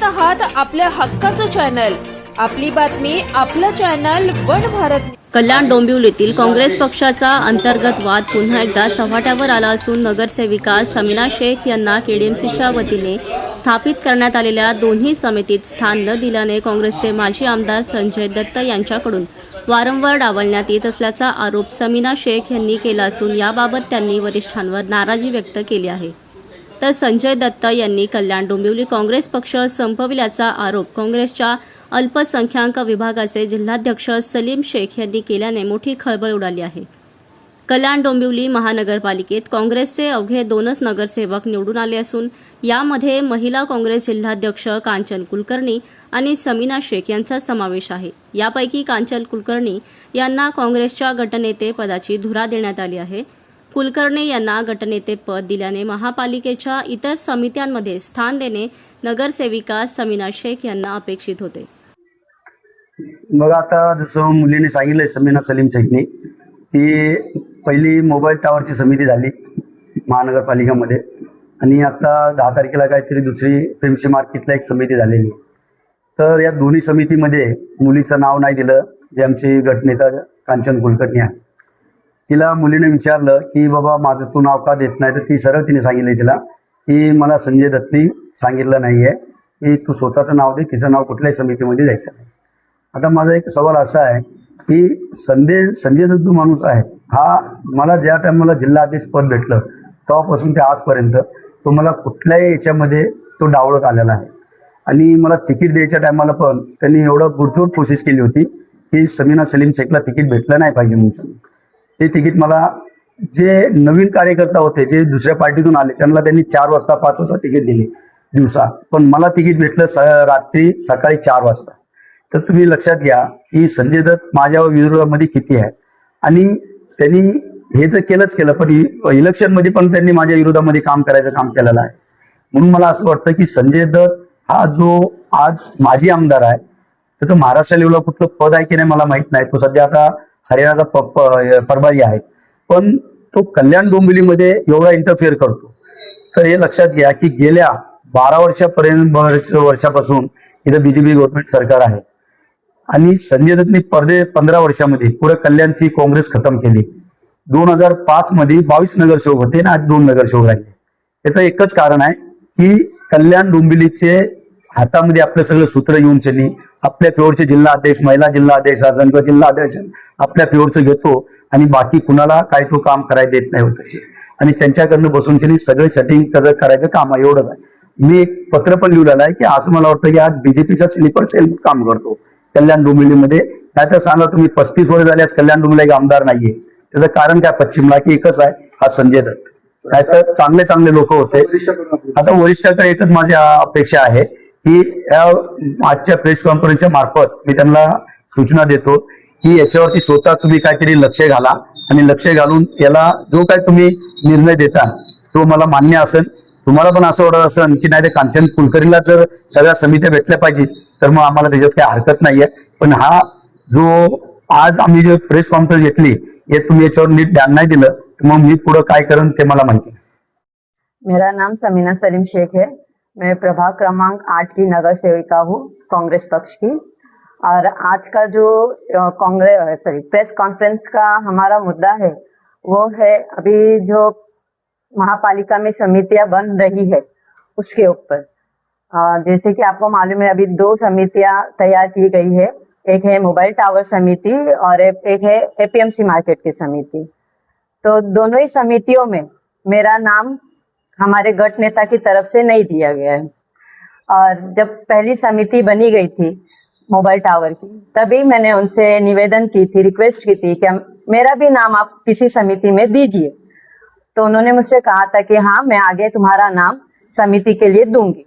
आहात आपल्या हक्काचं चॅनल, आपली बातमी आपलं चॅनल वन भारत। कल्याण डोंबिवलीतील काँग्रेस पक्षाचा अंतर्गत वाद पुन्हा एकदा चव्हाट्यावर आला असून नगरसेविका समीना शेख यांना केडीएमसीच्या वतीने स्थापित करण्यात आलेल्या दोन्ही समितीत स्थान न दिल्याने काँग्रेसचे माजी आमदार संजय दत्त यांच्याकडून वारंवार डावलण्यात येत असल्याचा आरोप समीना शेख यांनी केला असून याबाबत त्यांनी वरिष्ठांवर नाराजी व्यक्त केली आहे। तर संजय दत्त यांनी कल्याण डोंबिवली काँग्रेस पक्ष संपविल्याचा आरोप काँग्रेसच्या अल्पसंख्याक विभागाचे जिल्हाध्यक्ष सलीम शेख यांनी केल्याने मोठी खळबळ उडाली आहे। कल्याण डोंबिवली महानगरपालिकेत काँग्रेसचे अवघे 2च नगरसेवक निवडून आले असून यामध्ये महिला काँग्रेस जिल्हाध्यक्ष कांचन कुलकर्णी आणि समीना शेख यांचा समावेश आहे। यापैकी कांचन कुलकर्णी यांना काँग्रेसच्या गटनेते पदाची धुरा देण्यात आली आहे। कुलकर्णी यांना गटनेते पद दिल्याने महापालिकेच्या इतर समित्यांमध्ये स्थान देणे नगरसेविका समीना शेख यांना अपेक्षित होते। मग आता जसं मुलीने सांगितलंय समीना सलीम शेखने, ती पहिली मोबाईल टावरची समिती झाली महानगरपालिकेमध्ये आणि आता 10 तारखेला काहीतरी दुसरी प्रेमसी मार्केटला एक समिती झालेली। तर या दोन्ही समितीमध्ये मुलीचं नाव नाही दिलं, जे आमची गटनेता कांचन कुलकर्णी आहे। तिला मुलीने विचारलं की बाबा माझं तू नाव का देत नाही, तर ती सरळ तिने सांगितलं तिला की मला संजय दत्तनी सांगितलं नाही आहे की तू स्वतःचं नाव दे, तिचं नाव कुठल्याही समितीमध्ये द्यायचं नाही। आता माझा एक सवाल असा आहे की संजय दत्त माणूस आहे हा, मला ज्या टायमाला जिल्हाध्यक्ष पद भेटलं तेव्हापासून ते आजपर्यंत तो मला कुठल्याही याच्यामध्ये तो डावळत आलेला आहे आणि मला तिकीट द्यायच्या टायमाला पण त्यांनी एवढं बुरचूट कोशिश केली होती की समीना सलीम शेखला तिकीट भेटलं नाही पाहिजे म्हणून। ते तिकीट मला जे नवीन कार्यकर्ता होते जे दुसऱ्या पार्टीतून आले त्यांना त्यांनी 4 वाजता 5 वाजता तिकीट दिले दिवसा, पण मला तिकीट भेटलं रात्री सकाळी 4 वाजता। तर तुम्ही लक्षात घ्या की संजय दत्त माझ्या विरोधामध्ये किती आहे आणि त्यांनी हे तर केलं पण इलेक्शनमध्ये पण त्यांनी माझ्या विरोधामध्ये काम करायचं काम केलेलं आहे। म्हणून मला असं वाटतं की संजय दत्त हा जो आज माजी आमदार आहे त्याचं महाराष्ट्र लेवलला कुठलं पद आहे की नाही मला माहित नाही, तो सध्या आता हरियाणाचा प्रभारी आहे, पण तो कल्याण डोंबिवलीमध्ये एवढा इंटरफेअर करतो। तर हे लक्षात घ्या की गेल्या 12 वर्षापासून इथं बीजेपी गव्हर्नमेंट सरकार आहे आणि संजय दत्तनी 15 वर्षामध्ये पुढे कल्याणची काँग्रेस खतम केली। 2005 मध्ये 22 नगरसेवक होते ना, आज 2 नगरसेवक राहिले। याचं एकच कारण आहे की कल्याण डोंबिवलीचे हातामध्ये आपलं सगळं सूत्र येऊन त्यांनी आपल्या फेवरचे जिल्हा अध्यक्ष, महिला जिल्हा अध्यक्ष, राजनगर जिल्हा अध्यक्ष आपल्या फेवरचं घेतो आणि बाकी कुणाला काही तो काम करायला देत नाही होत असे, आणि त्यांच्याकडनं बसून त्यांनी सगळे सेटिंग त्याचं करायचं काम आहे। एवढंच आहे। मी एक पत्र पण लिहिलेलं आहे की असं मला वाटतं की आज बीजेपीचा स्लीपर सेल काम करतो कल्याण डोंबिवलीमध्ये। नाही तर सांगा तुम्ही 35 वर्ष झाले आज कल्याण डोंबिवली एक आमदार नाहीये, त्याचं कारण काय पश्चिमला की एकच आहे, हा संजय दत्त। नाही तर चांगले लोक होते। आता वरिष्ठाकडे एकच माझी अपेक्षा आहे की आजच्या प्रेस कॉन्फरन्सच्या मार्फत मी त्यांना सूचना देतो की याच्यावरती स्वतः तुम्ही काहीतरी लक्ष घाला आणि लक्ष घालून याला जो काय तुम्ही निर्णय देता तो मला मान्य असेल। तुम्हाला पण असं वाटत असेल की नाही ते कांचन कुलकर्णीला जर सगळ्या समित्या भेटल्या पाहिजे तर मग आम्हाला त्याच्यात काही हरकत नाहीये, पण हा जो आज आम्ही जे प्रेस कॉन्फरन्स घेतली हे तुम्ही याच्यावर नीट ध्यान नहीं दिलं तर मग मी पुढे काय करेन ते मला माहिती नाही। मेरा नाम समीना सलीम शेख है। मैं प्रभाग क्रमांक 8 की नगर सेविका हूँ कांग्रेस पक्ष की। और आज का जो प्रेस कॉन्फ्रेंस का हमारा मुद्दा है वो है अभी जो महापालिका में समितियां बन रही है उसके ऊपर। जैसे कि आपको मालूम है अभी 2 समितियां तैयार की गई है, एक है मोबाइल टावर समिति और एक है एपीएमसी मार्केट की समिति। तो दोनों ही समितियों में मेरा नाम हमारे गट नेता की तरफ से नहीं दिया गया है। और जब पहली समिति बनी गई थी मोबाइल टावर की तभी मैंने उनसे निवेदन की थी, रिक्वेस्ट की थी कि मेरा भी नाम आप किसी समिति में दीजिए। तो उन्होंने मुझसे कहा था कि हाँ मैं आगे तुम्हारा नाम समिति के लिए दूंगी।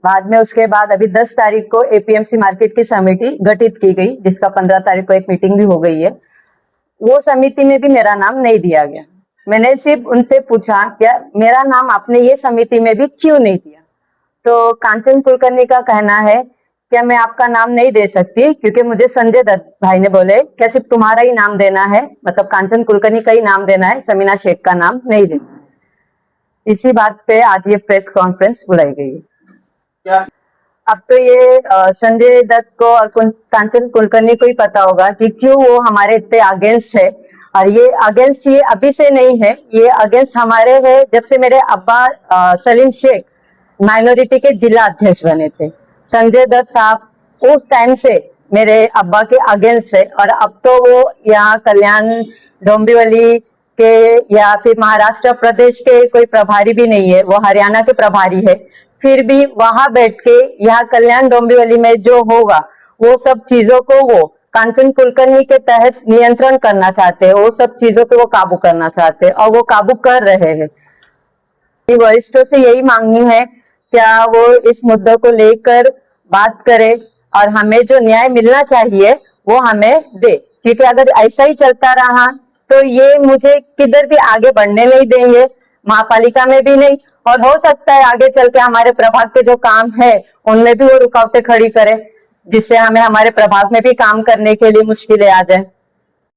बाद में उसके बाद अभी 10 तारीख को एपीएमसी मार्केट की समिति गठित की गई, जिसका 15 तारीख को एक मीटिंग भी हो गई है। वो समिति में भी मेरा नाम नहीं दिया गया। मैंने सिर्फ उनसे पूछा क्या मेरा नाम आपने ये समिति में भी क्यों नहीं दिया। तो कांचन कुलकर्णी का कहना है क्या मैं आपका नाम नहीं दे सकती क्योंकि मुझे संजय दत्त भाई ने बोले क्या सिर्फ तुम्हारा ही नाम देना है, मतलब कांचन कुलकर्णी का ही नाम देना है, समीना शेख का नाम नहीं देना। इसी बात पे आज ये प्रेस कॉन्फ्रेंस बुलाई गई है। अब तो ये संजय दत्त को और कांचन कुलकर्णी को ही पता होगा कि क्यों वो हमारे इतने अगेंस्ट है। और ये अगेंस्ट ये अभी से नहीं है, ये अगेंस्ट हमारे है जब से मेरे अब्बा सलीम शेख माइनॉरिटी के जिला अध्यक्ष बने थे। संजय दत्त साहब उस टाइम से मेरे अब्बा के अगेंस्ट है। और अब तो वो यहाँ कल्याण डोंबिवली के या फिर महाराष्ट्र प्रदेश के कोई प्रभारी भी नहीं है, वो हरियाणा के प्रभारी है। फिर भी वहां बैठ के यहाँ कल्याण डोंबिवली में जो होगा वो सब चीजों को वो कांचन कुलकर्णी के तहत नियंत्रण करना चाहते हैं, वो सब चीजों पे वो काबू करना चाहते हैं और वो काबू कर रहे हैं। वरिष्ठों से यही मांगनी है क्या वो इस मुद्दे को लेकर बात करे और हमें जो न्याय मिलना चाहिए वो हमें दे, क्योंकि अगर ऐसा ही चलता रहा तो ये मुझे किधर भी आगे बढ़ने नहीं देंगे, महापालिका में भी नहीं, और हो सकता है आगे चल के हमारे प्रभाग के जो काम है उनमें भी वो रुकावटें खड़ी करे, जिससे हमें हमारे प्रभाग में भी काम करने के लिए मुश्किलें आ जाए।